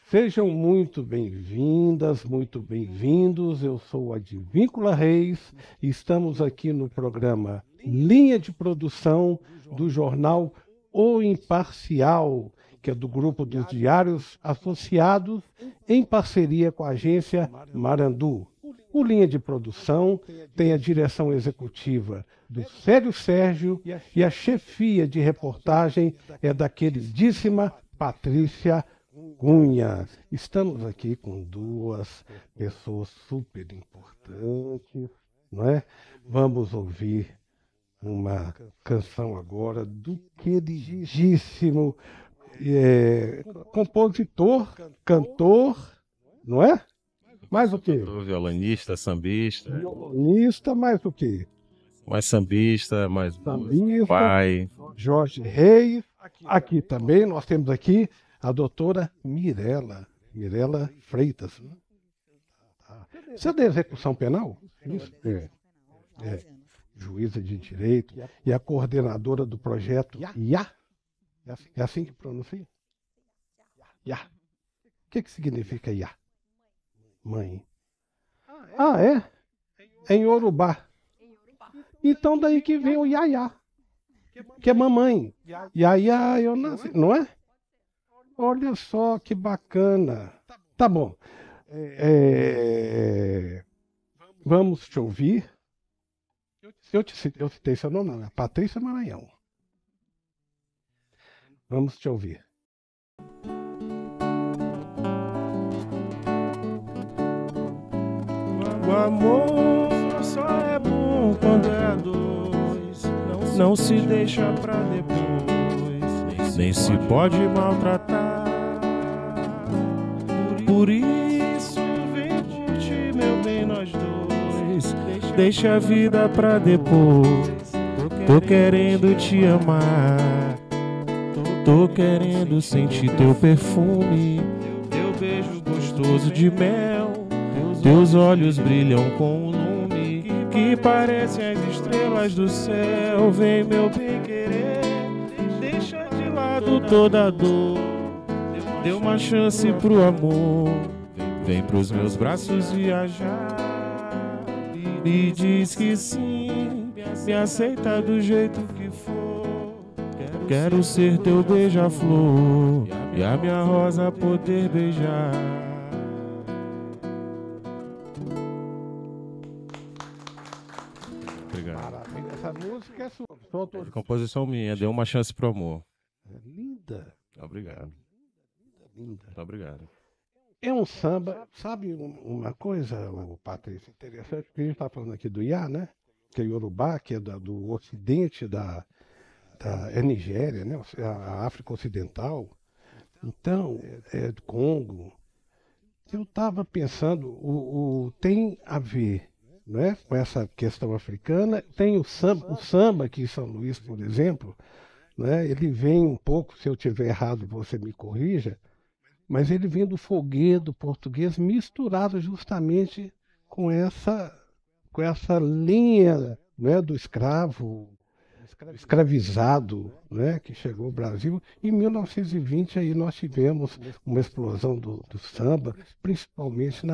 Sejam muito bem-vindas, muito bem-vindos. Eu sou Advíncula Reis e estamos aqui no programa Linha de Produção do jornal O Imparcial, que é do grupo dos Diários Associados, em parceria com a agência Marandu. O Linha de Produção tem a direção executiva do Célio Sérgio e a chefia de reportagem é da queridíssima Patrícia Cunha. Estamos aqui com duas pessoas super importantes, não é? Vamos ouvir uma canção agora do queridíssimo compositor, cantor, não é? Mais o quê? Violonista, sambista. Violonista, mais o quê? Mais sambista, mais Sambista, pai. Jorge Reis. Aqui também, nós temos aqui a doutora Mirela Freitas. Você é da execução penal? Isso? É. Juíza de direito e a coordenadora do projeto IA. É assim que pronuncia? IA. O que significa IA? Mãe. Ah, é? É em Yorubá. Então daí que vem o Yaya, que é mamãe. Yaya, eu nasci, não é? Olha só que bacana. Tá bom. Vamos te ouvir. Eu citei seu nome, não, é Patrícia Maranhão. Vamos te ouvir. O amor só é bom quando é dois. Não se deixa pra depois, nem se pode maltratar. Por isso vem curtir, meu bem, nós dois. Deixa a vida pra depois. Tô querendo te amar, tô querendo sentir teu perfume, teu beijo gostoso de mel. Teus olhos brilham com um lume que parecem as estrelas do céu. Vem, meu bem querer, deixa de lado toda a dor. Dê uma chance pro amor, vem pros meus braços viajar. Me diz que sim, me aceita do jeito que for. Quero ser teu beija-flor e a minha rosa poder beijar. Maravilha. Essa música é sua. Composição minha, deu uma chance pro amor. É linda. Obrigado. Linda. Muito obrigado. É um samba, sabe uma coisa, Patrícia, interessante, que a gente está falando aqui do Iá, né? Que é Yorubá, que é do ocidente é Nigéria, né? A África Ocidental. Então, é do Congo. Eu estava pensando, tem a ver, né, com essa questão africana. Tem o samba aqui em São Luís, por exemplo, né, ele vem um pouco, se eu tiver errado você me corrija, mas ele vem do folguedo português misturado justamente com essa linha, né, do escravizado, né, que chegou ao Brasil. Em 1920 aí nós tivemos uma explosão do samba, principalmente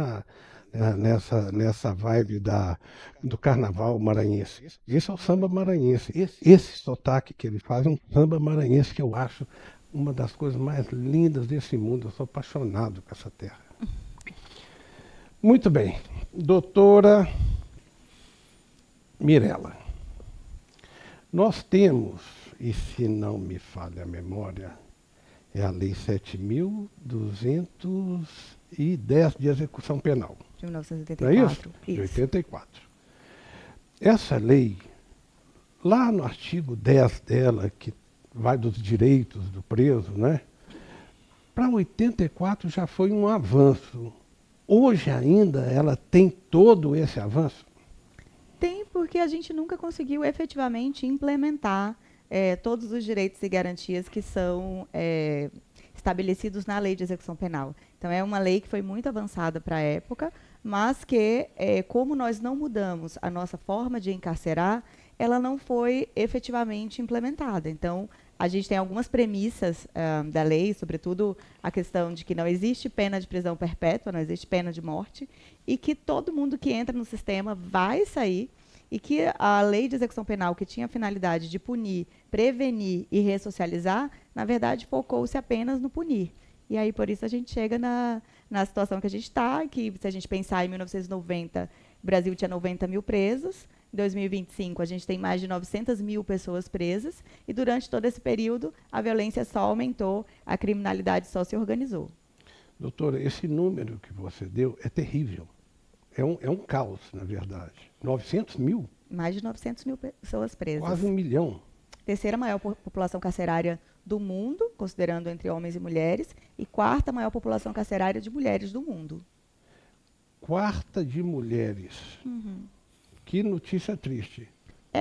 nessa vibe do carnaval maranhense. Esse é o samba maranhense. Esse sotaque que ele faz é um samba maranhense que eu acho uma das coisas mais lindas desse mundo. Eu sou apaixonado por essa terra. Muito bem. Doutora Mirela, nós temos, e se não me falha a memória, é a Lei 7.210 de execução penal. De 1984. Não é isso? De 84. Essa lei, lá no artigo 10 dela, que vai dos direitos do preso, né? Para 84 já foi um avanço. Hoje ainda ela tem todo esse avanço? Tem, porque a gente nunca conseguiu efetivamente implementar todos os direitos e garantias que são estabelecidos na Lei de Execução Penal. Então, é uma lei que foi muito avançada para a época, mas que, como nós não mudamos a nossa forma de encarcerar, ela não foi efetivamente implementada. Então, a gente tem algumas premissas da lei, sobretudo a questão de que não existe pena de prisão perpétua, não existe pena de morte, e que todo mundo que entra no sistema vai sair, e que a lei de execução penal, que tinha a finalidade de punir, prevenir e ressocializar, na verdade, focou-se apenas no punir. E aí, por isso, a gente chega na situação que a gente está, que, se a gente pensar em 1990, o Brasil tinha 90 mil presos. Em 2025, a gente tem mais de 900 mil pessoas presas. E, durante todo esse período, a violência só aumentou, a criminalidade só se organizou. Doutora, esse número que você deu é terrível. É um caos, na verdade. 900 mil? Mais de 900 mil pessoas presas. Quase 1 milhão. Terceira maior população carcerária do mundo, considerando entre homens e mulheres, e quarta maior população carcerária de mulheres do mundo. Quarta de mulheres. Uhum. Que notícia triste.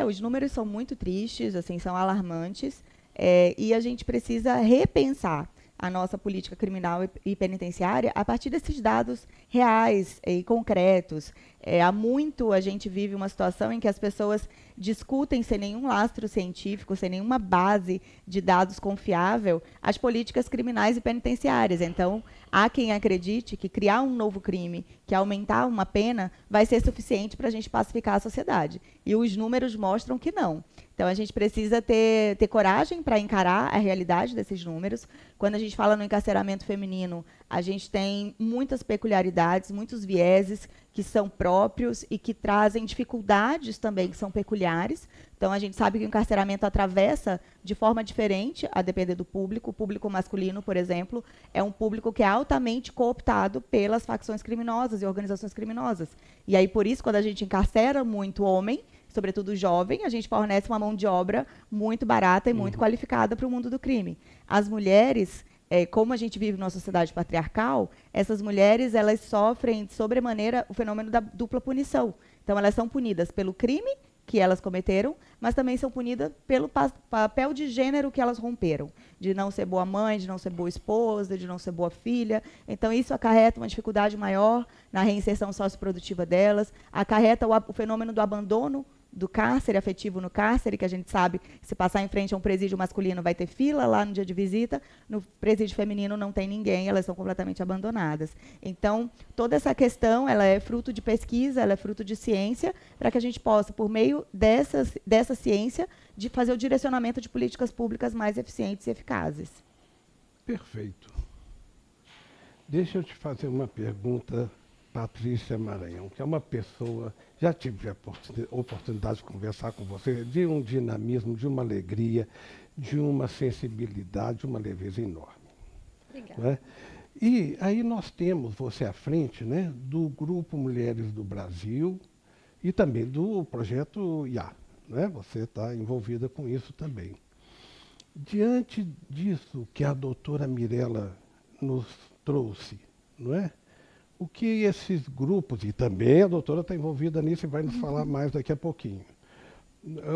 Os números são muito tristes, assim, são alarmantes, e a gente precisa repensar a nossa política criminal e penitenciária a partir desses dados reais e concretos. Há muito a gente vive uma situação em que as pessoas discutem sem nenhum lastro científico, sem nenhuma base de dados confiável, as políticas criminais e penitenciárias. Então, há quem acredite que criar um novo crime, que aumentar uma pena, vai ser suficiente para a gente pacificar a sociedade. E os números mostram que não. Então, a gente precisa ter coragem para encarar a realidade desses números. Quando a gente fala no encarceramento feminino, a gente tem muitas peculiaridades, muitos vieses que são próprios e que trazem dificuldades também que são peculiares. Então, a gente sabe que o encarceramento atravessa de forma diferente, a depender do público. O público masculino, por exemplo, é um público que é altamente cooptado pelas facções criminosas e organizações criminosas. E aí, por isso, quando a gente encarcera muito homem, sobretudo jovem, a gente fornece uma mão de obra muito barata e muito qualificada para o mundo do crime. As mulheres, como a gente vive numa sociedade patriarcal, essas mulheres elas sofrem de sobremaneira o fenômeno da dupla punição. Então, elas são punidas pelo crime que elas cometeram, mas também são punidas pelo papel de gênero que elas romperam, de não ser boa mãe, de não ser boa esposa, de não ser boa filha. Então, isso acarreta uma dificuldade maior na reinserção socioprodutiva delas, acarreta o fenômeno do abandono do cárcere afetivo no cárcere, que a gente sabe, se passar em frente a um presídio masculino vai ter fila lá no dia de visita, no presídio feminino não tem ninguém, elas são completamente abandonadas. Então, toda essa questão, ela é fruto de pesquisa, ela é fruto de ciência, para que a gente possa, por meio dessa ciência, de fazer o direcionamento de políticas públicas mais eficientes e eficazes. Perfeito. Deixa eu te fazer uma pergunta, Patrícia Maranhão, que é uma pessoa, já tive a oportunidade de conversar com você, de um dinamismo, de uma alegria, de uma sensibilidade, de uma leveza enorme. Obrigada. Né? E aí nós temos você à frente, né, do Grupo Mulheres do Brasil e também do projeto IA. Né? Você está envolvida com isso também. Diante disso que a doutora Mirella nos trouxe, não é? O que esses grupos, e também a doutora está envolvida nisso e vai nos falar mais daqui a pouquinho,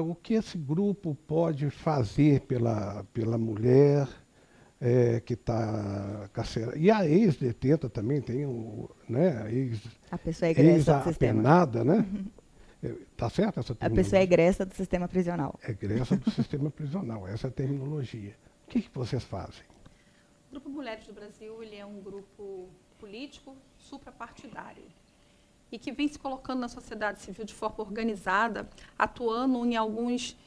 o que esse grupo pode fazer pela mulher que está carcerada? E a ex-detenta também tem a pessoa é egressa do sistema. Ex-apenada, né? Está certo essa terminologia? A pessoa é egressa do sistema prisional. Egressa do sistema prisional, essa é a terminologia. O que vocês fazem? O Grupo Mulheres do Brasil ele é um grupo político suprapartidário e que vem se colocando na sociedade civil de forma organizada, atuando em alguns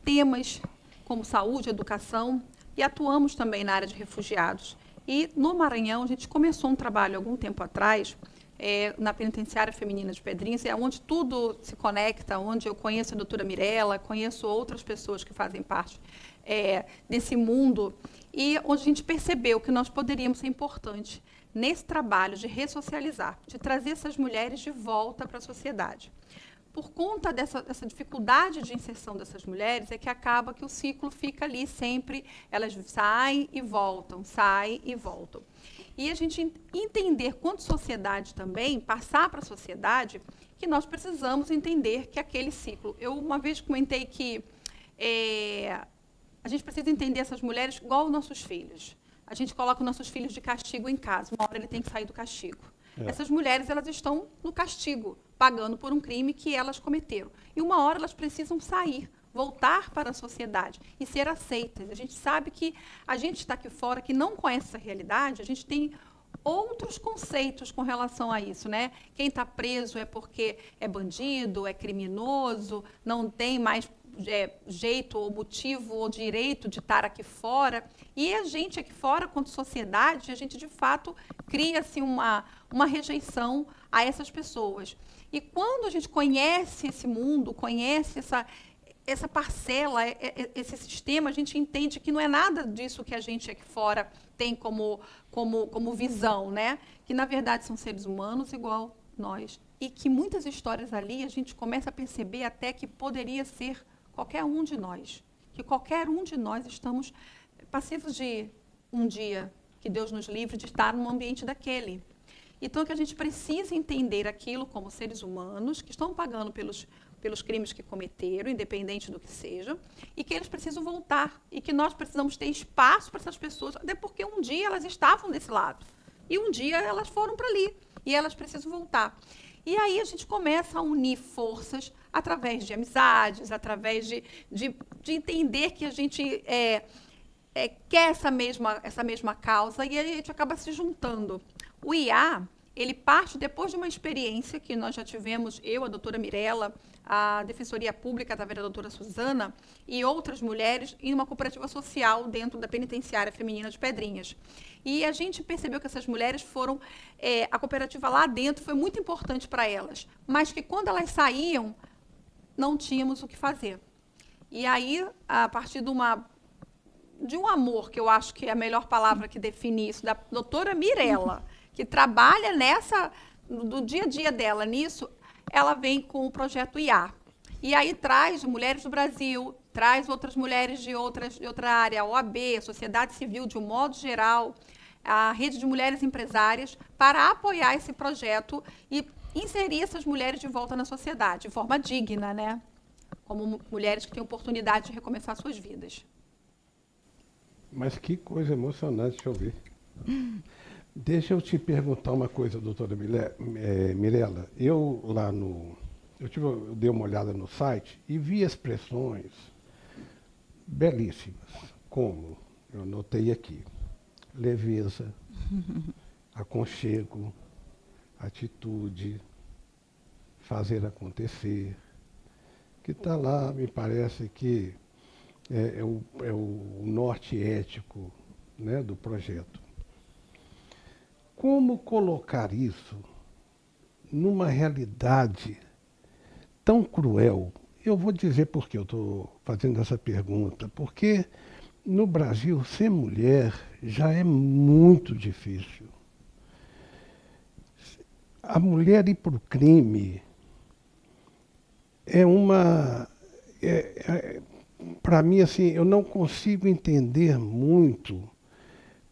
temas como saúde, educação, e atuamos também na área de refugiados. E no Maranhão a gente começou um trabalho algum tempo atrás na penitenciária feminina de Pedrinhas, é onde tudo se conecta, onde eu conheço a doutora Mirella, conheço outras pessoas que fazem parte desse mundo, e onde a gente percebeu que nós poderíamos ser importantes nesse trabalho de ressocializar, de trazer essas mulheres de volta para a sociedade. Por conta dessa dificuldade de inserção dessas mulheres, é que acaba que o ciclo fica ali sempre, elas saem e voltam, saem e voltam. E a gente entender, quanto sociedade também, passar para a sociedade, que nós precisamos entender que aquele ciclo... Eu uma vez comentei que a gente precisa entender essas mulheres igual os nossos filhos. A gente coloca os nossos filhos de castigo em casa, uma hora ele tem que sair do castigo. Essas mulheres, elas estão no castigo, pagando por um crime que elas cometeram. E uma hora elas precisam sair, voltar para a sociedade e ser aceitas. A gente sabe que a gente está aqui fora, que não conhece essa realidade, a gente tem outros conceitos com relação a isso, né? Quem está preso é porque é bandido, é criminoso, não tem mais jeito ou motivo ou direito de estar aqui fora. E a gente aqui fora, quanto sociedade, a gente de fato cria-se uma rejeição a essas pessoas. E quando a gente conhece esse mundo, conhece essa parcela, esse sistema, a gente entende que não é nada disso que a gente aqui fora tem como visão, né? Que, na verdade, são seres humanos igual nós. E que muitas histórias ali a gente começa a perceber até que poderia ser qualquer um de nós. Que qualquer um de nós estamos passivos de um dia, que Deus nos livre de estar num ambiente daquele. Então, que a gente precisa entender aquilo como seres humanos que estão pagando pelos crimes que cometeram, independente do que seja, e que eles precisam voltar, e que nós precisamos ter espaço para essas pessoas, até porque um dia elas estavam desse lado, e um dia elas foram para ali, e elas precisam voltar. E aí a gente começa a unir forças através de amizades, através de entender que a gente quer essa mesma causa, e aí a gente acaba se juntando. O IA, ele parte depois de uma experiência que nós já tivemos, eu, a doutora Mirella, a Defensoria Pública, através da doutora Suzana, e outras mulheres, em uma cooperativa social dentro da penitenciária feminina de Pedrinhas. E a gente percebeu que essas mulheres foram... a cooperativa lá dentro foi muito importante para elas, mas que quando elas saíam, não tínhamos o que fazer. E aí, a partir de um amor, que eu acho que é a melhor palavra que define isso, da doutora Mirella, que trabalha do dia a dia dela nisso, ela vem com o projeto IA. E aí traz mulheres do Brasil, traz outras mulheres de outra área, a OAB, a sociedade civil, de um modo geral, a rede de mulheres empresárias, para apoiar esse projeto e inserir essas mulheres de volta na sociedade, de forma digna, né? Como mulheres que têm oportunidade de recomeçar suas vidas. Mas que coisa emocionante de ouvir. Deixa eu te perguntar uma coisa, doutora Mirella. Eu dei uma olhada no site e vi expressões belíssimas, como, eu anotei aqui, leveza, aconchego, atitude, fazer acontecer, que está lá, me parece que é o norte ético, né, do projeto. Como colocar isso numa realidade tão cruel? Eu vou dizer por que eu estou fazendo essa pergunta. Porque no Brasil, ser mulher já é muito difícil. A mulher ir para o crime para mim, assim, eu não consigo entender muito,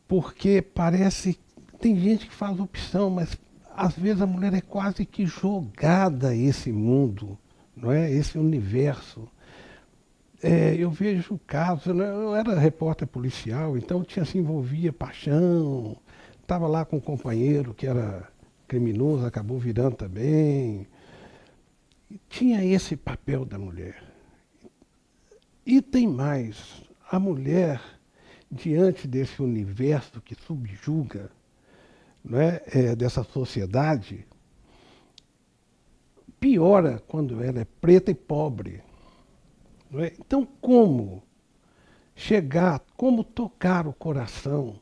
porque parece... Tem gente que faz opção, mas às vezes a mulher é quase que jogada a esse mundo, não é? Esse universo. Eu vejo casos, eu era repórter policial, então se envolvia paixão, estava lá com um companheiro que era criminoso, acabou virando também. Tinha esse papel da mulher. E tem mais, a mulher, diante desse universo que subjuga, não é, dessa sociedade, piora quando ela é preta e pobre. Não é? Então, como tocar o coração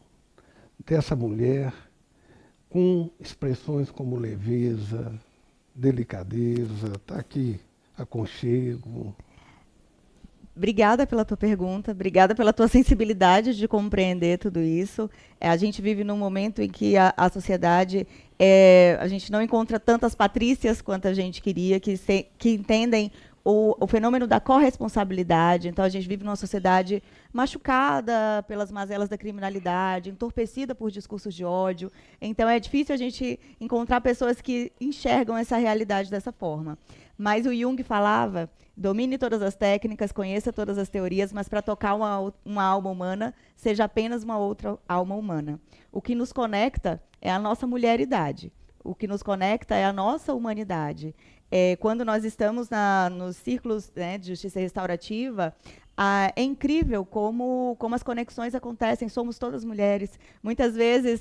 dessa mulher com expressões como leveza, delicadeza, está aqui, aconchego? Obrigada pela tua pergunta, obrigada pela tua sensibilidade de compreender tudo isso. A gente vive num momento em que a sociedade, a gente não encontra tantas patrícias quanto a gente queria, que entendem o fenômeno da corresponsabilidade. Então, a gente vive numa sociedade machucada pelas mazelas da criminalidade, entorpecida por discursos de ódio. Então, é difícil a gente encontrar pessoas que enxergam essa realidade dessa forma. Mas o Jung falava, domine todas as técnicas, conheça todas as teorias, mas para tocar uma alma humana, seja apenas uma outra alma humana. O que nos conecta é a nossa mulheridade. o que nos conecta é a nossa humanidade. Quando nós estamos nos círculos, né, de justiça restaurativa, é incrível como as conexões acontecem. Somos todas mulheres. Muitas vezes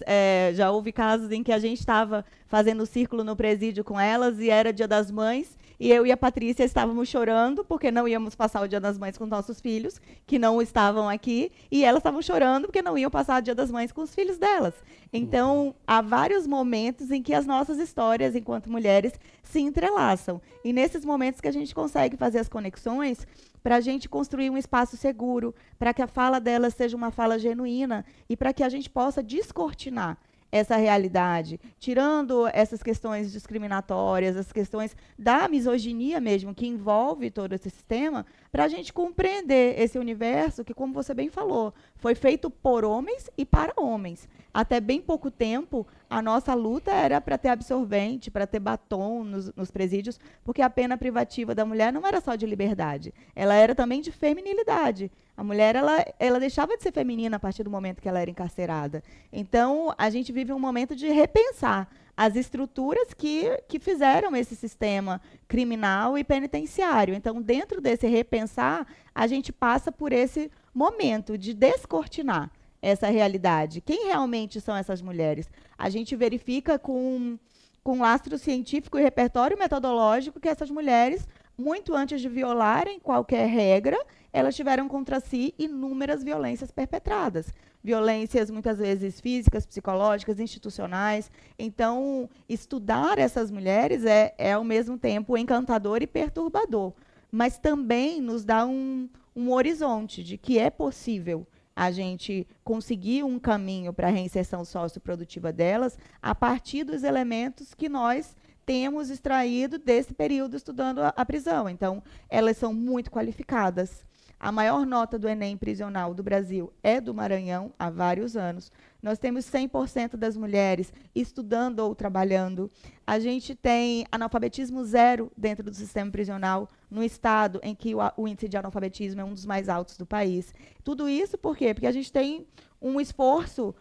já houve casos em que a gente estava fazendo círculo no presídio com elas e era Dia das Mães, e eu e a Patrícia estávamos chorando porque não íamos passar o Dia das Mães com nossos filhos, que não estavam aqui, e elas estavam chorando porque não iam passar o Dia das Mães com os filhos delas. Então, há vários momentos em que as nossas histórias, enquanto mulheres, se entrelaçam. E nesses momentos que a gente consegue fazer as conexões para a gente construir um espaço seguro, para que a fala delas seja uma fala genuína e para que a gente possa descortinar essa realidade, tirando essas questões discriminatórias, as questões da misoginia mesmo, que envolve todo esse sistema, para a gente compreender esse universo que, como você bem falou, foi feito por homens e para homens. Até bem pouco tempo, a nossa luta era para ter absorvente, para ter batom nos presídios, porque a pena privativa da mulher não era só de liberdade, ela era também de feminilidade. A mulher, ela deixava de ser feminina a partir do momento que ela era encarcerada. Então, a gente vive um momento de repensar as estruturas que fizeram esse sistema criminal e penitenciário. Então, dentro desse repensar, a gente passa por esse momento de descortinar essa realidade. Quem realmente são essas mulheres? A gente verifica com lastro científico e repertório metodológico que essas mulheres, muito antes de violarem qualquer regra, elas tiveram contra si inúmeras violências perpetradas. Violências, muitas vezes, físicas, psicológicas, institucionais. Então, estudar essas mulheres é ao mesmo tempo, encantador e perturbador. Mas também nos dá um horizonte de que é possível a gente conseguir um caminho para a reinserção socioprodutiva delas a partir dos elementos que nós temos extraído desse período estudando a prisão. Então, elas são muito qualificadas. A maior nota do Enem prisional do Brasil é do Maranhão, há vários anos. Nós temos 100% das mulheres estudando ou trabalhando. A gente tem analfabetismo zero dentro do sistema prisional, no estado em que o índice de analfabetismo é um dos mais altos do país. Tudo isso por quê? Porque a gente tem um esforço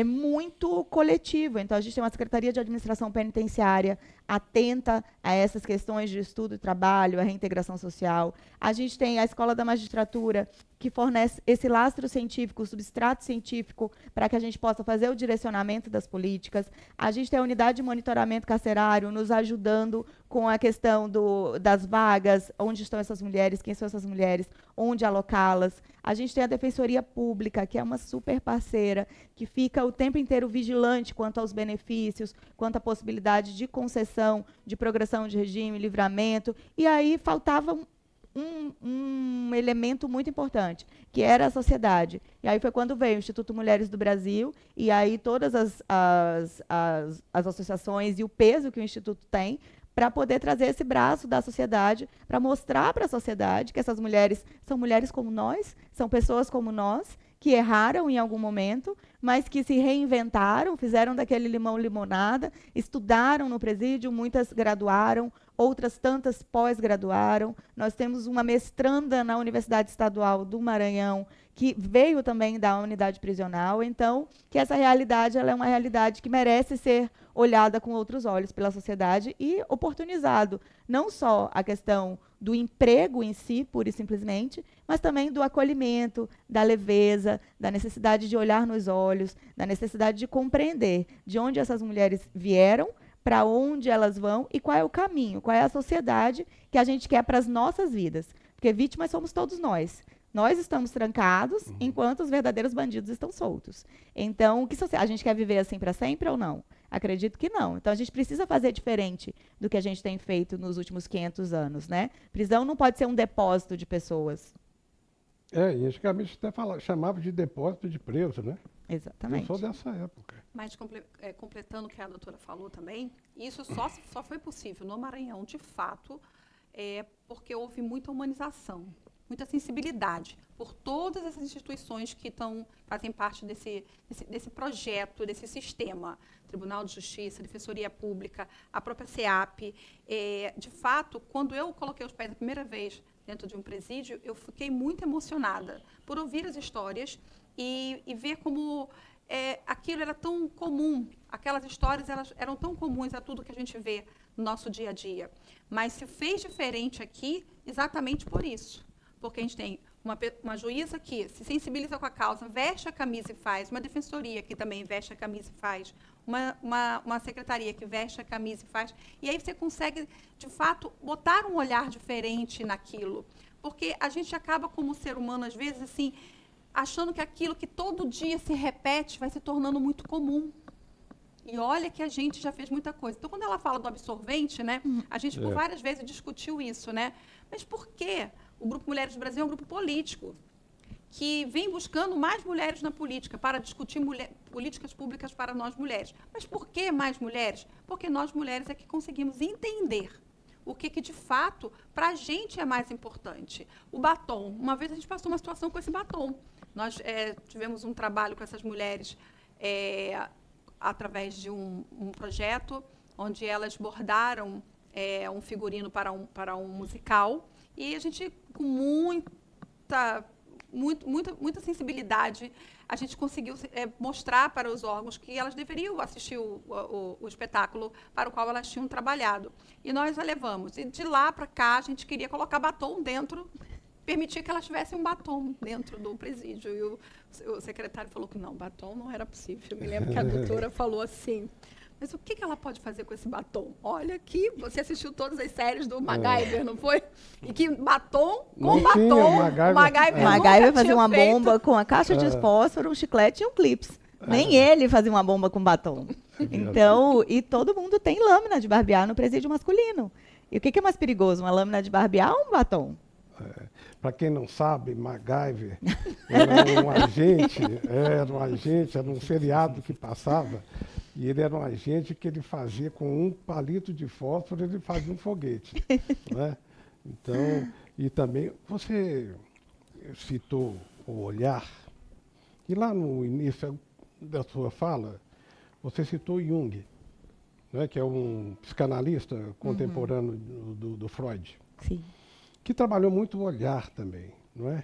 muito coletivo. Então, a gente tem uma Secretaria de Administração Penitenciária atenta a essas questões de estudo e trabalho, a reintegração social. A gente tem a Escola da Magistratura, que fornece esse lastro científico, o substrato científico, para que a gente possa fazer o direcionamento das políticas. A gente tem a Unidade de Monitoramento Carcerário, nos ajudando com a questão das vagas, onde estão essas mulheres, quem são essas mulheres, onde alocá-las. A gente tem a Defensoria Pública, que é uma super parceira, que fica o tempo inteiro vigilante quanto aos benefícios, quanto à possibilidade de concessão, de progressão de regime, livramento. E aí faltava um elemento muito importante, que era a sociedade. E aí foi quando veio o Instituto Mulheres do Brasil, e aí todas as associações e o peso que o Instituto tem para poder trazer esse braço da sociedade, para mostrar para a sociedade que essas mulheres são mulheres como nós, são pessoas como nós, que erraram em algum momento, mas que se reinventaram, fizeram daquele limão limonada, estudaram no presídio, muitas graduaram, outras tantas pós-graduaram. Nós temos uma mestranda na Universidade Estadual do Maranhão, que veio também da unidade prisional. Então, que essa realidade ela é uma realidade que merece ser olhada com outros olhos pela sociedade e oportunizado não só a questão do emprego em si, pura e simplesmente, mas também do acolhimento, da leveza, da necessidade de olhar nos olhos, da necessidade de compreender de onde essas mulheres vieram, para onde elas vão e qual é o caminho, qual é a sociedade que a gente quer para as nossas vidas. Porque vítimas somos todos nós. Nós estamos trancados enquanto os verdadeiros bandidos estão soltos. Então, a gente quer viver assim para sempre ou não? Acredito que não. Então, a gente precisa fazer diferente do que a gente tem feito nos últimos 500 anos, né? Prisão não pode ser um depósito de pessoas. E antigamente até chamava de depósito de preso, né? Exatamente. Eu sou dessa época. Mas completando o que a doutora falou também, isso só foi possível no Maranhão, de fato, porque houve muita humanização, muita sensibilidade por todas essas instituições que fazem parte desse projeto, desse sistema. Tribunal de Justiça, Defensoria Pública, a própria SEAP. De fato, quando eu coloquei os pés a primeira vez dentro de um presídio, eu fiquei muito emocionada por ouvir as histórias e ver como aquilo era tão comum, aquelas histórias elas eram tão comuns a tudo que a gente vê no nosso dia a dia. Mas se fez diferente aqui exatamente por isso. Porque a gente tem uma juíza que se sensibiliza com a causa, veste a camisa e faz, uma defensoria que também veste a camisa e faz, uma secretaria que veste a camisa e faz, e aí você consegue, de fato, botar um olhar diferente naquilo. Porque a gente acaba, como ser humano, às vezes, assim, achando que aquilo que todo dia se repete vai se tornando muito comum. E olha que a gente já fez muita coisa. Então, quando ela fala do absorvente, né, a gente por várias vezes discutiu isso, né? Mas por quê? O Grupo Mulheres do Brasil é um grupo político que vem buscando mais mulheres na política para discutir políticas públicas para nós mulheres. Mas por que mais mulheres? Porque nós mulheres é que conseguimos entender o que de fato, para a gente é mais importante. O batom. Uma vez a gente passou uma situação com esse batom. Nós tivemos um trabalho com essas mulheres através de um projeto onde elas bordaram um figurino para um musical. E a gente, com muita sensibilidade, a gente conseguiu mostrar para os órgãos que elas deveriam assistir o espetáculo para o qual elas tinham trabalhado. E nós a levamos. E de lá para cá, a gente queria colocar batom dentro, permitir que elas tivessem um batom dentro do presídio. E o secretário falou que não, batom não era possível. Eu me lembro que a doutora falou assim, mas o que ela pode fazer com esse batom? Olha aqui, você assistiu todas as séries do MacGyver, não foi? E que batom com batom. O MacGyver fazia uma bomba com a caixa de fósforo, um chiclete e um clips. Nem ele fazia uma bomba com batom. Então, e todo mundo tem lâmina de barbear no presídio masculino. E o que é mais perigoso, uma lâmina de barbear ou um batom? Para quem não sabe, MacGyver era um agente, era um seriado que passava. E ele era um agente que ele fazia com um palito de fósforo, ele fazia um foguete. Né? Então, e também, você citou o olhar, e lá no início da sua fala, você citou Jung, né, que é um psicanalista contemporâneo do Freud, Sim. que trabalhou muito o olhar também. Não é?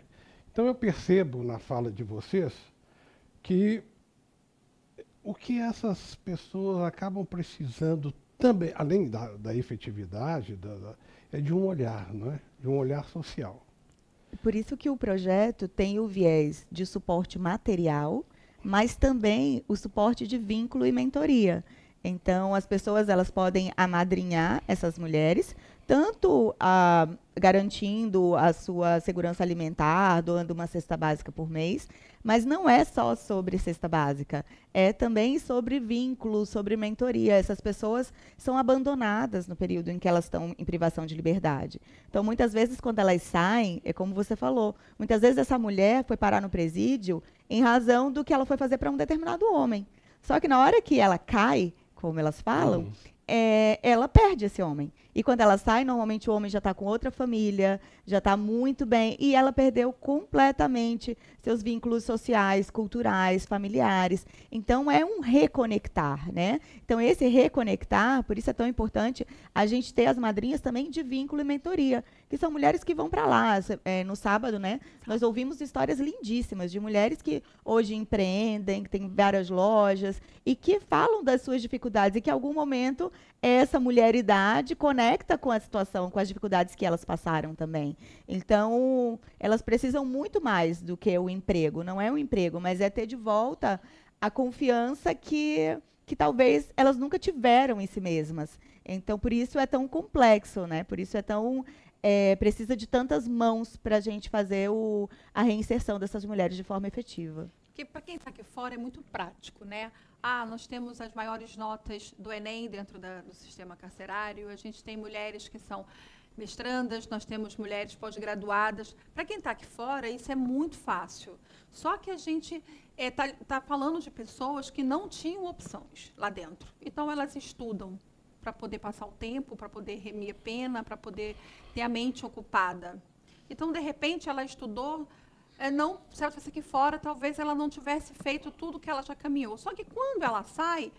Então, eu percebo na fala de vocês que o que essas pessoas acabam precisando também, além da efetividade, é de um olhar, não é? De um olhar social. Por isso que o projeto tem o viés de suporte material, mas também o suporte de vínculo e mentoria. Então, as pessoas elas podem amadrinhar essas mulheres, tanto garantindo a sua segurança alimentar, doando uma cesta básica por mês, mas não é só sobre cesta básica, é também sobre vínculo, sobre mentoria. Essas pessoas são abandonadas no período em que elas estão em privação de liberdade. Então, muitas vezes, quando elas saem, é como você falou, muitas vezes essa mulher foi parar no presídio em razão do que ela foi fazer para um determinado homem. Só que na hora que ela cai, como elas falam, ela perde esse homem. E quando ela sai, normalmente o homem já está com outra família, já está muito bem, e ela perdeu completamente seus vínculos sociais, culturais, familiares. Então, é um reconectar, né? Então, esse reconectar, por isso é tão importante a gente ter as madrinhas também de vínculo e mentoria, que são mulheres que vão para lá. No sábado, né, nós ouvimos histórias lindíssimas de mulheres que hoje empreendem, que têm várias lojas, e que falam das suas dificuldades, e que em algum momento essa mulheridade conecta com a situação, com as dificuldades que elas passaram também. Então, elas precisam muito mais do que o emprego. Não é um emprego, mas é ter de volta a confiança que talvez elas nunca tiveram em si mesmas. Então, por isso é tão complexo, né? Por isso é tão... precisa de tantas mãos para a gente fazer a reinserção dessas mulheres de forma efetiva. Porque para quem está aqui fora é muito prático, né? Nós temos as maiores notas do Enem dentro do sistema carcerário, a gente tem mulheres que são mestrandas, nós temos mulheres pós-graduadas. Para quem está aqui fora, isso é muito fácil. Só que a gente está falando de pessoas que não tinham opções lá dentro. Então, elas estudam para poder passar o tempo, para poder remir a pena, para poder ter a mente ocupada. Então, de repente, ela estudou... se ela estivesse aqui fora, talvez ela não tivesse feito tudo que ela já caminhou. Só que quando ela sai,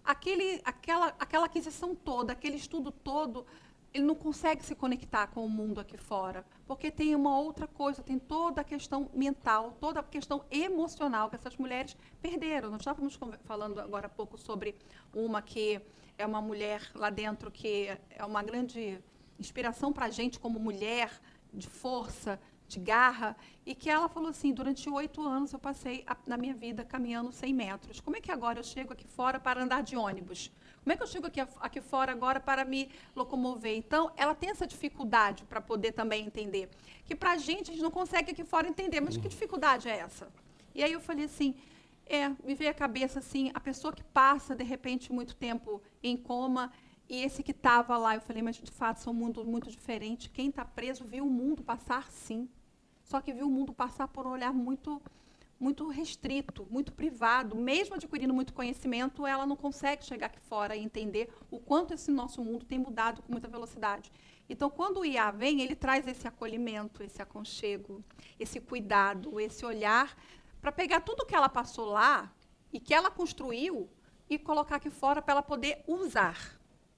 aquela aquisição toda, aquele estudo todo, ele não consegue se conectar com o mundo aqui fora, porque tem uma outra coisa, tem toda a questão mental, toda a questão emocional que essas mulheres perderam. Nós estávamos falando agora há pouco sobre uma que é uma mulher lá dentro que é uma grande inspiração para a gente como mulher, de força, de garra, e que ela falou assim, durante 8 anos eu passei na minha vida caminhando 100 metros. Como é que agora eu chego aqui fora para andar de ônibus? Como é que eu chego aqui fora agora para me locomover? Então, ela tem essa dificuldade para poder também entender. Que para a gente não consegue aqui fora entender, mas que dificuldade é essa? E aí eu falei assim, me veio à cabeça assim, a pessoa que passa, de repente, muito tempo em coma, e esse que estava lá, eu falei, mas de fato são mundos muito diferentes. Quem está preso viu o mundo passar, sim. Só que viu o mundo passar por um olhar muito restrito, muito privado. Mesmo adquirindo muito conhecimento, ela não consegue chegar aqui fora e entender o quanto esse nosso mundo tem mudado com muita velocidade. Então, quando o IA vem, ele traz esse acolhimento, esse aconchego, esse cuidado, esse olhar, para pegar tudo que ela passou lá e que ela construiu e colocar aqui fora para ela poder usar.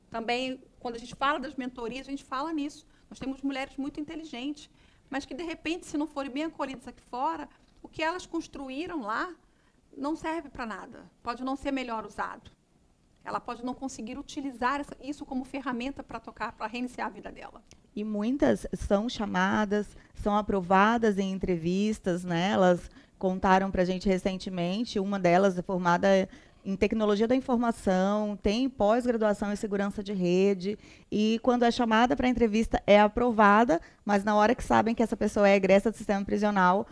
Também, quando a gente fala das mentorias, a gente fala nisso. Nós temos mulheres muito inteligentes, mas que, de repente, se não forem bem acolhidas aqui fora, o que elas construíram lá não serve para nada. Pode não ser melhor usado. Ela pode não conseguir utilizar isso como ferramenta para tocar, para reiniciar a vida dela. E muitas são chamadas, são aprovadas em entrevistas, né? Elas contaram para a gente recentemente, uma delas é formada em tecnologia da informação, tem pós-graduação em segurança de rede, e quando é chamada para a entrevista é aprovada, mas na hora que sabem que essa pessoa é egressa do sistema prisional,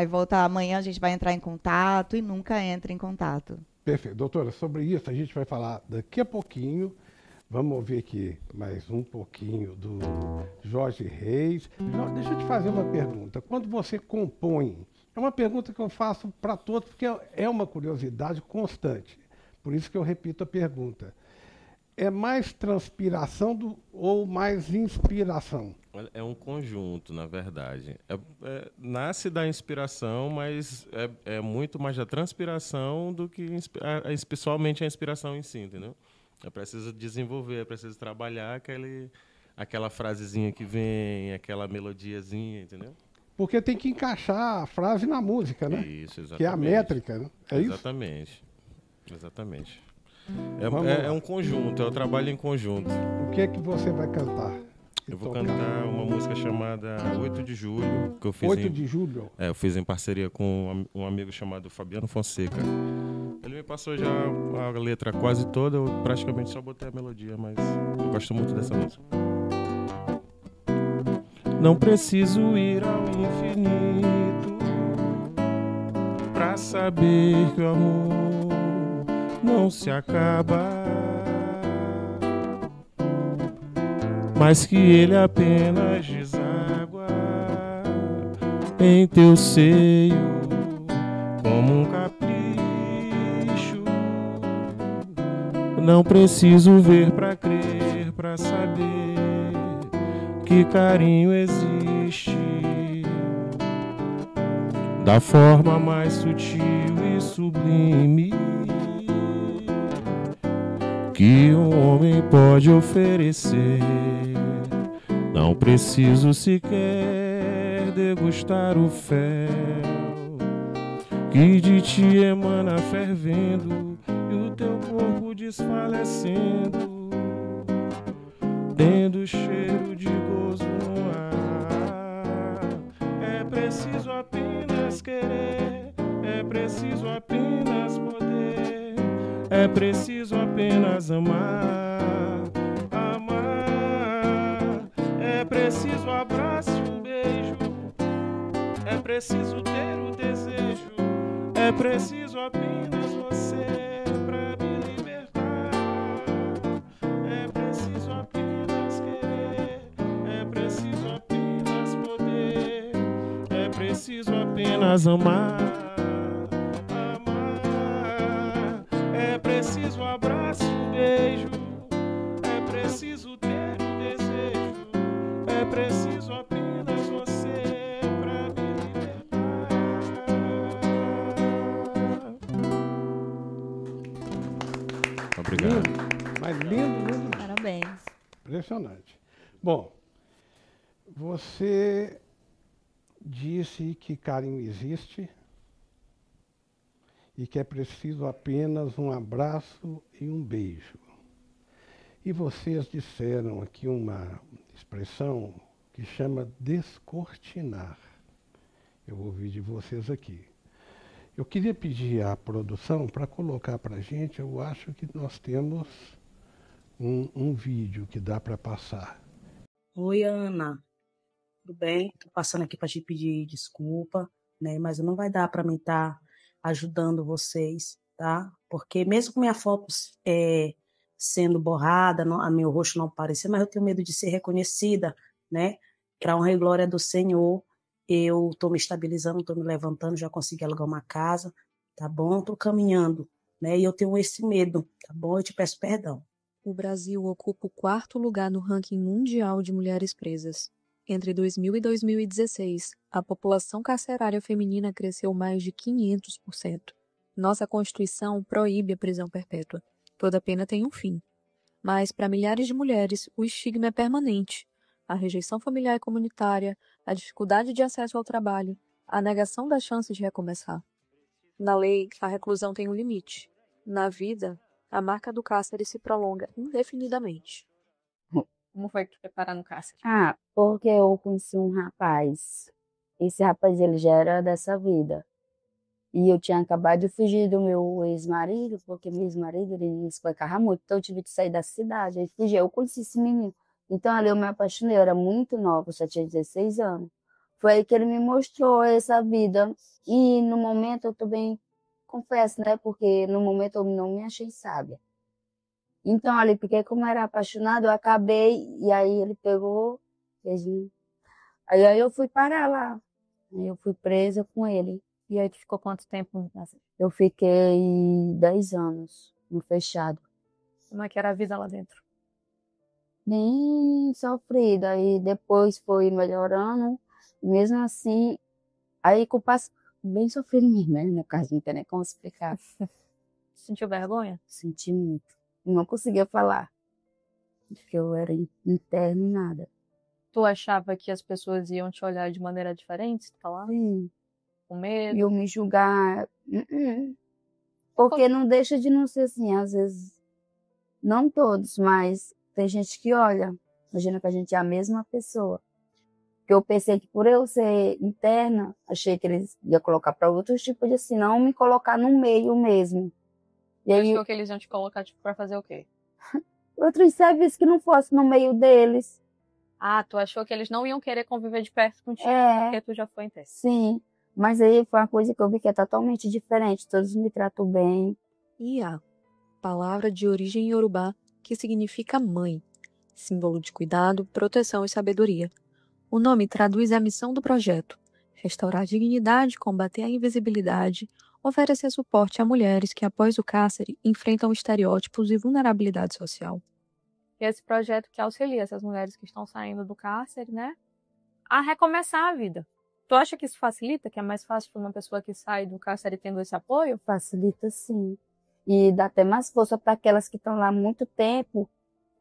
volta amanhã, a gente vai entrar em contato, e nunca entra em contato. Perfeito. Doutora, sobre isso a gente vai falar daqui a pouquinho. Vamos ouvir aqui mais um pouquinho do Jorge Reis. Jorge, deixa eu te fazer uma pergunta. Quando você compõe, é uma pergunta que eu faço para todos, porque é uma curiosidade constante. Por isso que eu repito a pergunta. É mais transpiração ou mais inspiração? É um conjunto, na verdade. Nasce da inspiração, mas é muito mais da transpiração do que pessoalmente a inspiração em si, entendeu? É preciso desenvolver, é preciso trabalhar aquela frasezinha que vem, aquela melodiazinha, entendeu? Porque tem que encaixar a frase na música, né? Isso, exatamente. Que é a métrica, né? É exatamente. Isso? Exatamente. É um conjunto, é o trabalho em conjunto. O que é que você vai cantar? Eu vou cantar uma música chamada 8 de Julho, que eu fiz 8 de Julho? Eu fiz em parceria com um amigo chamado Fabiano Fonseca. Ele me passou já a letra quase toda, eu praticamente só botei a melodia, mas eu gosto muito dessa música. Não preciso ir ao infinito pra saber que o amor não se acaba, mas que ele apenas deságua em teu seio como um capricho. Não preciso ver pra crer, pra saber que carinho existe da forma mais sutil e sublime que um homem pode oferecer. Não preciso sequer degustar o fel que de ti emana fervendo e o teu corpo desfalecendo, tendo cheiro de gozo no ar. É preciso apenas querer, é preciso apenas poder, é preciso apenas amar, amar. É preciso abraço e um beijo, é preciso ter o desejo, é preciso apenas você pra me libertar. É preciso apenas querer, é preciso apenas poder, é preciso apenas amar, amar. É preciso abraço e um beijo, é preciso ter o desejo, é preciso apenas você pra me libertar. Obrigado. Lindo, mas lindo. Parabéns. Impressionante. Bom, você disse que carinho existe e que é preciso apenas um abraço e um beijo. E vocês disseram aqui uma expressão que chama descortinar. Eu ouvi de vocês aqui. Eu queria pedir à produção para colocar para a gente, eu acho que nós temos um vídeo que dá para passar. Oi, Ana. Tudo bem? Tô passando aqui para te pedir desculpa, né? Mas não vai dar para mim estar ajudando vocês, tá? Porque mesmo com minha foto sendo borrada, a meu rosto não aparecer, mas eu tenho medo de ser reconhecida, né? Para honra e glória do Senhor, eu tô me estabilizando, tô me levantando, já consegui alugar uma casa, tá bom? Tô caminhando, né? E eu tenho esse medo, tá bom? Eu te peço perdão. O Brasil ocupa o 4º lugar no ranking mundial de mulheres presas. Entre 2000 e 2016, a população carcerária feminina cresceu mais de 500%. Nossa Constituição proíbe a prisão perpétua. Toda pena tem um fim. Mas, para milhares de mulheres, o estigma é permanente. A rejeição familiar e comunitária, a dificuldade de acesso ao trabalho, a negação da chance de recomeçar. Na lei, a reclusão tem um limite. Na vida, a marca do cárcere se prolonga indefinidamente. Como foi que tu foi parar no cárcere? Porque eu conheci um rapaz. Esse rapaz, ele já era dessa vida. E eu tinha acabado de fugir do meu ex-marido, porque meu ex-marido, ele espancava muito. Então eu tive que sair da cidade, aí fugi. Eu conheci esse menino. Então ali eu me apaixonei, eu era muito nova, eu só tinha 16 anos. Foi aí que ele me mostrou essa vida. E no momento eu também confesso, né? Porque no momento eu não me achei sábia. Então, ali, porque como eu era apaixonado, eu acabei, e aí ele pegou, aí eu fui parar lá. Aí eu fui presa com ele. E aí tu ficou quanto tempo? Eu fiquei 10 anos no fechado. Como é que era a vida lá dentro? Bem sofrida, aí depois foi melhorando, mesmo assim, aí com o passo, bem sofrido mesmo, né? No caso, não tem nem como explicar. Sentiu vergonha? Senti muito. Não conseguia falar, porque eu era interna e nada. Tu achava que as pessoas iam te olhar de maneira diferente, se tu falar? Sim. Com medo? E eu me julgar. Porque não deixa de não ser assim, às vezes, não todos, mas tem gente que olha, imagina que a gente é a mesma pessoa. Porque eu pensei que por eu ser interna, achei que eles iam colocar para outros tipos de assim, não me colocar no meio mesmo. E aí, achou que eles iam te colocar tipo, pra fazer o quê? Outros serviços que não fossem no meio deles. Tu achou que eles não iam querer conviver de perto contigo, porque tu já foi interna? Sim, mas aí foi uma coisa que eu vi que é totalmente diferente, todos me tratam bem. Ia, palavra de origem iorubá que significa mãe, símbolo de cuidado, proteção e sabedoria. O nome traduz a missão do projeto: restaurar a dignidade, combater a invisibilidade, oferecer suporte a mulheres que, após o cárcere, enfrentam estereótipos e vulnerabilidade social. E esse projeto que auxilia essas mulheres que estão saindo do cárcere, né, a recomeçar a vida. Tu acha que isso facilita? Que é mais fácil para uma pessoa que sai do cárcere tendo esse apoio? Facilita, sim. E dá até mais força para aquelas que estão lá há muito tempo,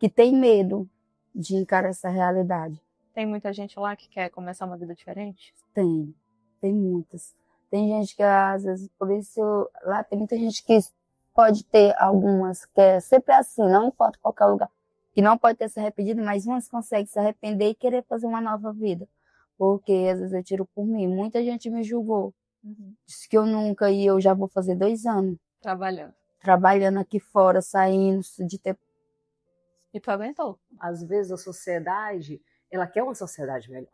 que têm medo de encarar essa realidade. Tem muita gente lá que quer começar uma vida diferente? Tem muitas. Tem gente que, às vezes, por isso, lá tem muita gente que pode ter algumas, que é sempre assim, não importa qualquer lugar, que não pode ter se arrependido, mas umas conseguem se arrepender e querer fazer uma nova vida. Porque, às vezes, eu tiro por mim. Muita gente me julgou. Disse que eu nunca, e eu já vou fazer 2 anos. Trabalhando aqui fora, saindo de ter... E tu aguentou? Às vezes, a sociedade, ela quer uma sociedade melhor.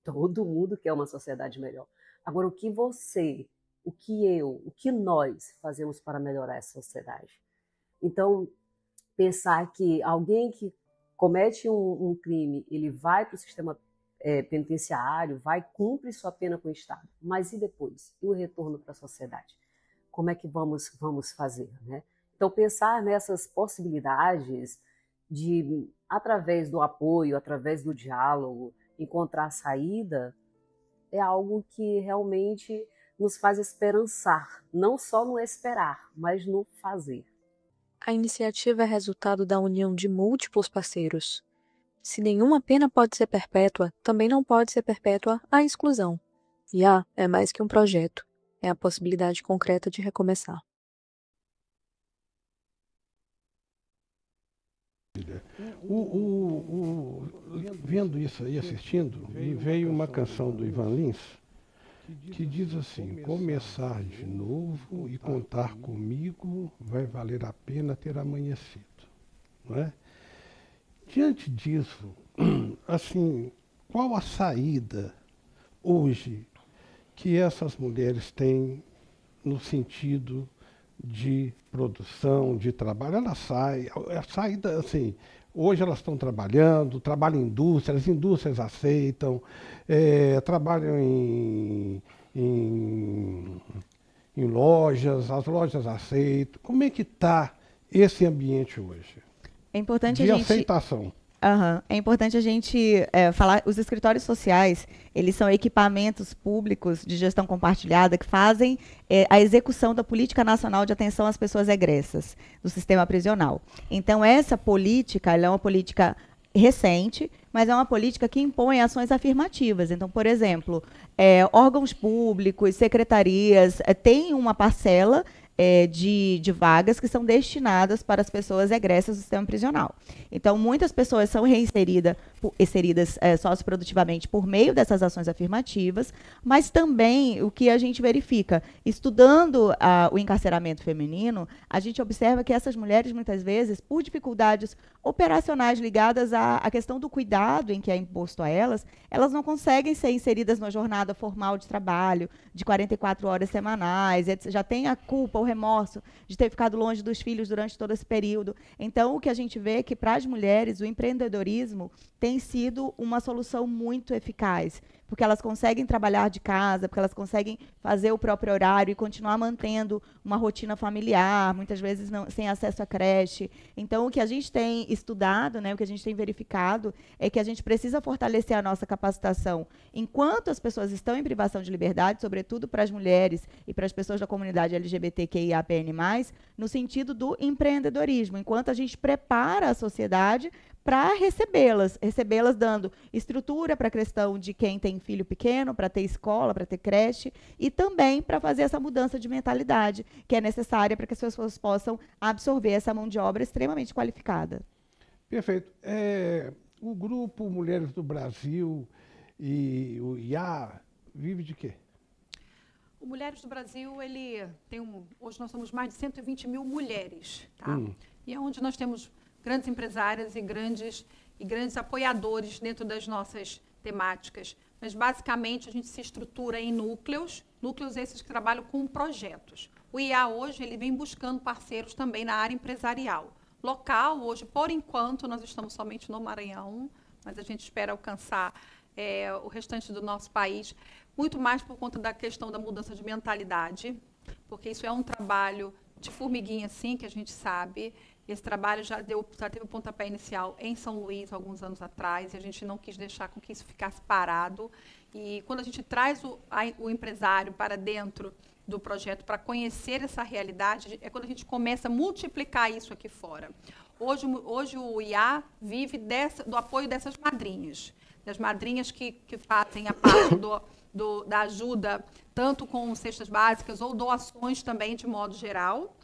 Todo mundo quer uma sociedade melhor. Agora, o que você, o que eu, o que nós fazemos para melhorar essa sociedade? Então, pensar que alguém que comete um crime, ele vai para o sistema penitenciário, vai cumprir sua pena com o Estado. Mas e depois? E o retorno para a sociedade? Como é que vamos fazer, né? Então, pensar nessas possibilidades de, através do apoio, através do diálogo, encontrar saída, é algo que realmente nos faz esperançar, não só no esperar, mas no fazer. A iniciativa é resultado da união de múltiplos parceiros. Se nenhuma pena pode ser perpétua, também não pode ser perpétua a exclusão. IA é mais que um projeto, é a possibilidade concreta de recomeçar. Vendo isso aí, assistindo, me veio uma canção do Ivan Lins que diz assim: começar de novo e contar comigo vai valer a pena ter amanhecido. Não é? Diante disso, assim, qual a saída hoje que essas mulheres têm no sentido de produção, de trabalho? Ela sai, a saída, assim, hoje elas estão trabalham em indústrias, as indústrias aceitam, trabalham em lojas, as lojas aceitam. Como é que está esse ambiente hoje? É importante de a gente... aceitação. É importante a gente falar, os escritórios sociais, eles são equipamentos públicos de gestão compartilhada que fazem a execução da Política Nacional de Atenção às Pessoas Egressas do sistema prisional. Então, essa política, ela é uma política recente, mas é uma política que impõe ações afirmativas. Então, por exemplo, órgãos públicos, secretarias, têm uma parcela de vagas que são destinadas para as pessoas egressas do sistema prisional. Então, muitas pessoas são inseridas socioprodutivamente por meio dessas ações afirmativas, mas também o que a gente verifica, estudando o encarceramento feminino, a gente observa que essas mulheres, muitas vezes, por dificuldades operacionais ligadas à questão do cuidado em que é imposto a elas não conseguem ser inseridas numa jornada formal de trabalho de 44 horas semanais, já tem a culpa, o remorso de ter ficado longe dos filhos durante todo esse período. Então, o que a gente vê é que, para as mulheres, o empreendedorismo tem sido uma solução muito eficaz, porque elas conseguem trabalhar de casa, porque elas conseguem fazer o próprio horário e continuar mantendo uma rotina familiar, muitas vezes sem acesso à creche. Então, o que a gente tem estudado, o que a gente tem verificado, é que a gente precisa fortalecer a nossa capacitação enquanto as pessoas estão em privação de liberdade, sobretudo para as mulheres e para as pessoas da comunidade LGBTQIAPN+, no sentido do empreendedorismo, enquanto a gente prepara a sociedade para recebê-las dando estrutura para a questão de quem tem filho pequeno, para ter escola, para ter creche, e também para fazer essa mudança de mentalidade que é necessária para que as pessoas possam absorver essa mão de obra extremamente qualificada. Perfeito. O grupo Mulheres do Brasil e o IA vive de quê? O Mulheres do Brasil, ele tem hoje nós somos mais de 120 mil mulheres, tá? E é onde nós temos grandes empresárias e grandes apoiadores dentro das nossas temáticas. Mas, basicamente, a gente se estrutura em núcleos esses que trabalham com projetos. O IA, hoje, ele vem buscando parceiros também na área empresarial. Local, hoje, por enquanto, nós estamos somente no Maranhão, mas a gente espera alcançar o restante do nosso país, muito mais por conta da questão da mudança de mentalidade, porque isso é um trabalho de formiguinha, sim, que a gente sabe. Esse trabalho já teve o pontapé inicial em São Luís, alguns anos atrás, e a gente não quis deixar com que isso ficasse parado. E quando a gente traz o empresário para dentro do projeto para conhecer essa realidade, é quando a gente começa a multiplicar isso aqui fora. Hoje o IA vive do apoio dessas madrinhas, das madrinhas que fazem a parte da ajuda, tanto com cestas básicas ou doações também, de modo geral.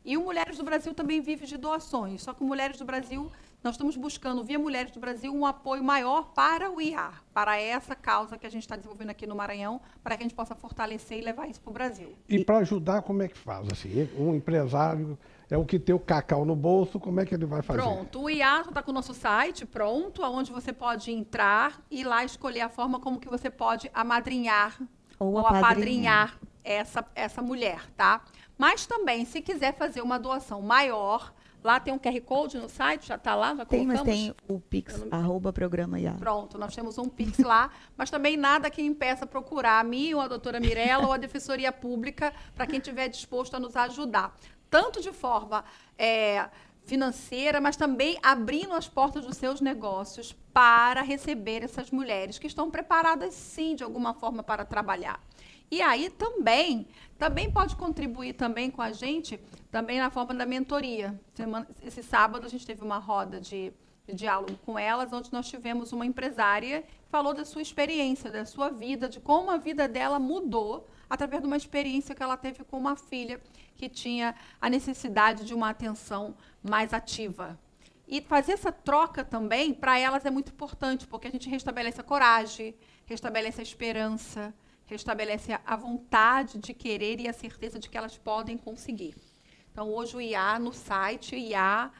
E o Mulheres do Brasil também vive de doações, só que o Mulheres do Brasil, nós estamos buscando, via Mulheres do Brasil, um apoio maior para o IA, para essa causa que a gente está desenvolvendo aqui no Maranhão, para que a gente possa fortalecer e levar isso para o Brasil. E para ajudar, como é que faz? Assim, um empresário é o que tem o cacau no bolso, como é que ele vai fazer? Pronto, o IA está com o nosso site pronto, onde você pode entrar e lá escolher a forma como que você pode amadrinhar ou apadrinhar essa mulher, tá? Mas também, se quiser fazer uma doação maior, lá tem um QR Code no site, já está lá, já colocamos. Mas tem o Pix, @programa IA. Pronto, nós temos um Pix lá, mas também nada que impeça procurar a mim, ou a doutora Mirella, ou a Defensoria Pública, para quem estiver disposto a nos ajudar. Tanto de forma financeira, mas também abrindo as portas dos seus negócios para receber essas mulheres que estão preparadas, sim, de alguma forma, para trabalhar. E aí também pode contribuir também com a gente, também na forma da mentoria. Esse sábado a gente teve uma roda de de diálogo com elas, onde nós tivemos uma empresária que falou da sua experiência, da sua vida, de como a vida dela mudou através de uma experiência que ela teve com uma filha que tinha a necessidade de uma atenção mais ativa. E fazer essa troca também, para elas, é muito importante, porque a gente restabelece a coragem, restabelece a esperança, restabelece a vontade de querer e a certeza de que elas podem conseguir. Então, hoje o IA, no site, IA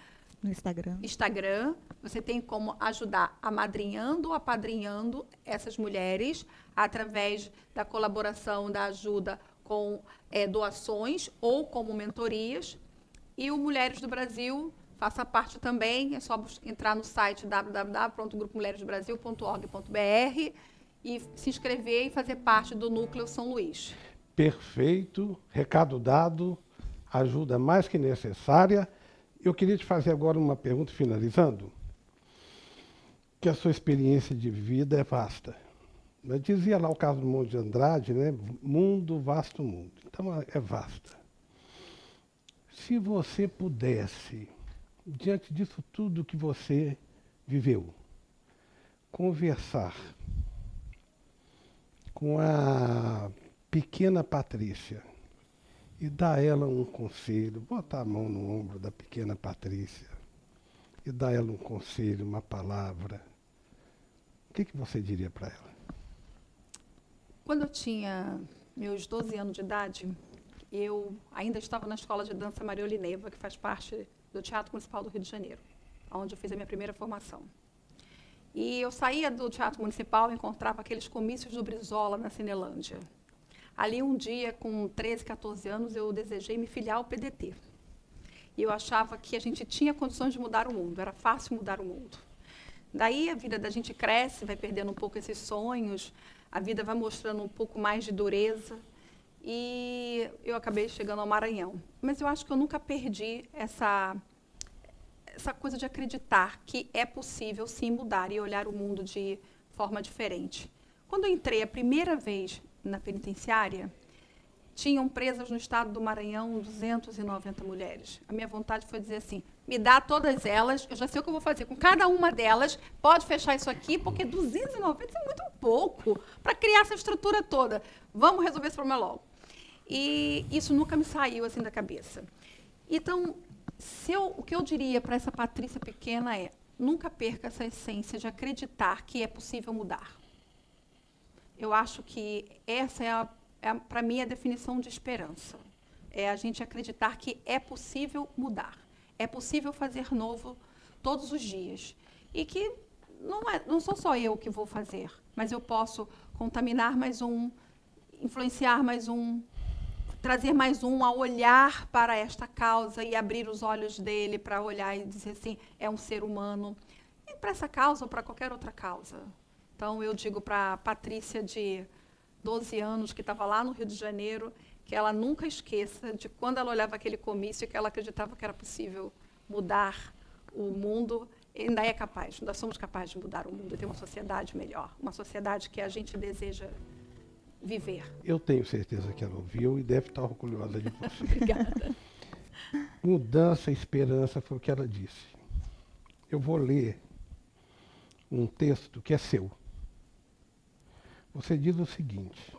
no Instagram, você tem como ajudar amadrinhando, apadrinhando essas mulheres através da colaboração, da ajuda com doações ou como mentorias. E o Mulheres do Brasil faça parte também, é só entrar no site www.grupomulheresdobrasil.org.br e se inscrever e fazer parte do Núcleo São Luís. Perfeito, recado dado, ajuda mais que necessária. Eu queria te fazer agora uma pergunta, finalizando, que a sua experiência de vida é vasta. Eu dizia lá o caso do Monte de Andrade, né? Mundo, vasto mundo. Então, é vasta. Se você pudesse, diante disso tudo que você viveu, conversar com a pequena Patrícia e dar a ela um conselho, botar a mão no ombro da pequena Patrícia e dar a ela um conselho, uma palavra, o que você diria para ela? Quando eu tinha meus 12 anos de idade, eu ainda estava na escola de dança Maria Olineva, que faz parte do Teatro Municipal do Rio de Janeiro, onde eu fiz a minha primeira formação. E eu saía do Teatro Municipal e encontrava aqueles comícios do Brizola na Cinelândia. Ali, um dia, com 13, 14 anos, eu desejei me filiar ao PDT. E eu achava que a gente tinha condições de mudar o mundo, era fácil mudar o mundo. Daí, a vida da gente cresce, vai perdendo um pouco esses sonhos, a vida vai mostrando um pouco mais de dureza. E eu acabei chegando ao Maranhão. Mas eu acho que eu nunca perdi essa coisa de acreditar que é possível, sim, mudar e olhar o mundo de forma diferente. Quando eu entrei a primeira vez na penitenciária, tinham presas no estado do Maranhão 290 mulheres. A minha vontade foi dizer assim, me dá todas elas, eu já sei o que eu vou fazer com cada uma delas, pode fechar isso aqui, porque 290 é muito pouco para criar essa estrutura toda. Vamos resolver esse problema logo. E isso nunca me saiu assim da cabeça. Então, o que eu diria para essa Patrícia pequena é, nunca perca essa essência de acreditar que é possível mudar. Eu acho que essa para mim, a definição de esperança. É a gente acreditar que é possível mudar. É possível fazer novo todos os dias. E que não sou só eu que vou fazer, mas eu posso contaminar mais um, influenciar mais um, trazer mais um a olhar para esta causa e abrir os olhos dele para olhar e dizer assim, é um ser humano. E para essa causa ou para qualquer outra causa. Então, eu digo para a Patrícia de 12 anos, que estava lá no Rio de Janeiro, que ela nunca esqueça de quando ela olhava aquele comício e que ela acreditava que era possível mudar o mundo, e ainda é capaz, nós somos capazes de mudar o mundo e ter uma sociedade melhor, uma sociedade que a gente deseja viver. Eu tenho certeza que ela ouviu e deve estar orgulhosa de você. Obrigada. Mudança, esperança, foi o que ela disse. Eu vou ler um texto que é seu. Você diz o seguinte,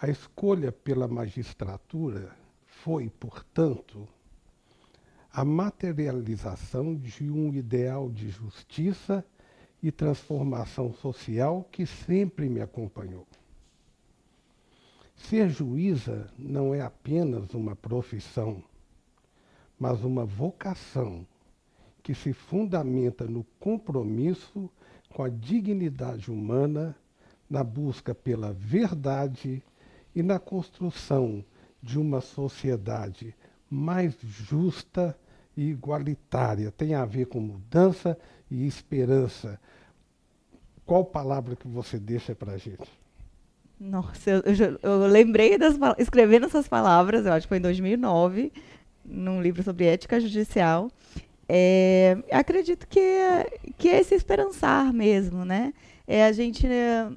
a escolha pela magistratura foi, portanto, a materialização de um ideal de justiça e transformação social que sempre me acompanhou. Ser juíza não é apenas uma profissão, mas uma vocação que se fundamenta no compromisso com a dignidade humana, na busca pela verdade e na construção de uma sociedade mais justa e igualitária. Tem a ver com mudança e esperança. Qual palavra que você deixa para a gente? Nossa, eu lembrei escrevendo essas palavras, eu acho que foi em 2009, num livro sobre ética judicial. Acredito que é se esperançar mesmo, né? É a gente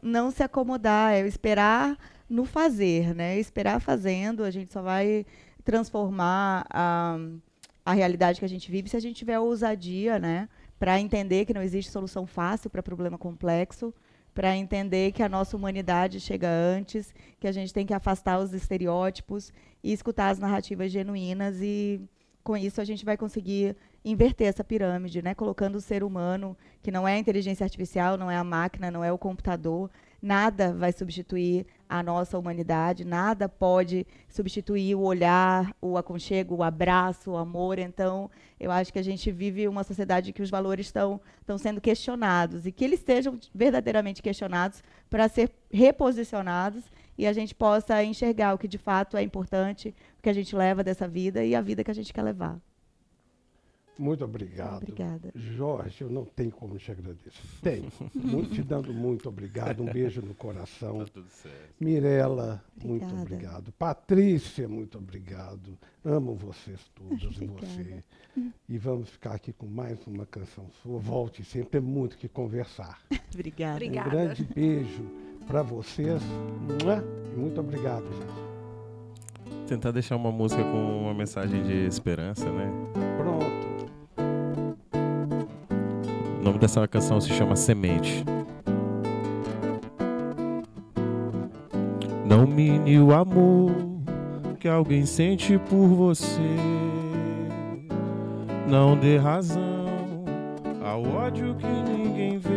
não se acomodar, é esperar no fazer, né? Esperar fazendo, a gente só vai transformar a realidade que a gente vive se a gente tiver ousadia, né? para entender que não existe solução fácil para problema complexo, para entender que a nossa humanidade chega antes, que a gente tem que afastar os estereótipos e escutar as narrativas genuínas, e com isso a gente vai conseguir inverter essa pirâmide, né? Colocando o ser humano, que não é a inteligência artificial, não é a máquina, não é o computador, nada vai substituir a nossa humanidade, nada pode substituir o olhar, o aconchego, o abraço, o amor. Então, eu acho que a gente vive uma sociedade que os valores estão sendo questionados, e que eles sejam verdadeiramente questionados para ser reposicionados, e a gente possa enxergar o que de fato é importante, o que a gente leva dessa vida e a vida que a gente quer levar. Muito obrigado. Obrigada. Jorge, eu não tenho como te agradecer. Tenho. Te dando muito obrigado. Um beijo no coração. Tá tudo certo. Mirela, Obrigada. muito obrigado. Patrícia, muito obrigado. Amo vocês todos e Obrigada. você. E vamos ficar aqui com mais uma canção sua. Volte sempre, é muito que conversar. Obrigada. Obrigada. Um grande beijo para vocês. E muito obrigado, gente. Tentar deixar uma música com uma mensagem de esperança, né? Pronto. O nome dessa canção se chama Semente. Não mine o amor que alguém sente por você. Não dê razão ao ódio que ninguém vê.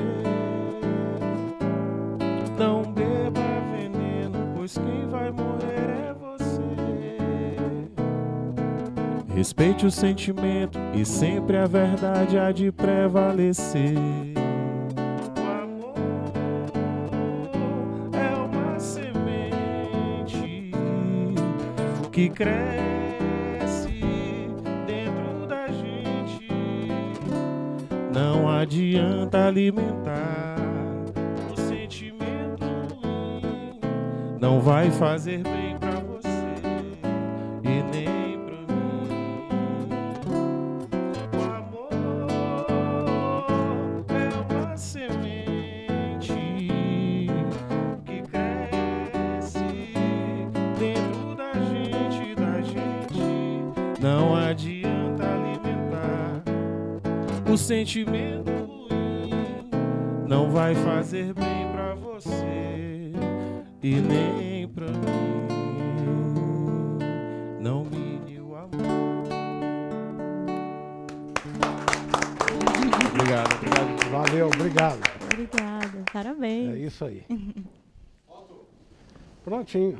Não beba veneno, pois quem vai morrer é você. Respeite o sentimento e sempre a verdade há de prevalecer. O amor é uma semente que cresce dentro da gente. Não adianta alimentar o sentimento ruim, não vai fazer bem pra você e nem não adianta alimentar o sentimento ruim, não vai fazer bem pra você e nem pra mim. Não mine o amor. Obrigado, obrigado. Valeu, obrigado. Obrigada. Parabéns. É isso aí. Prontinho.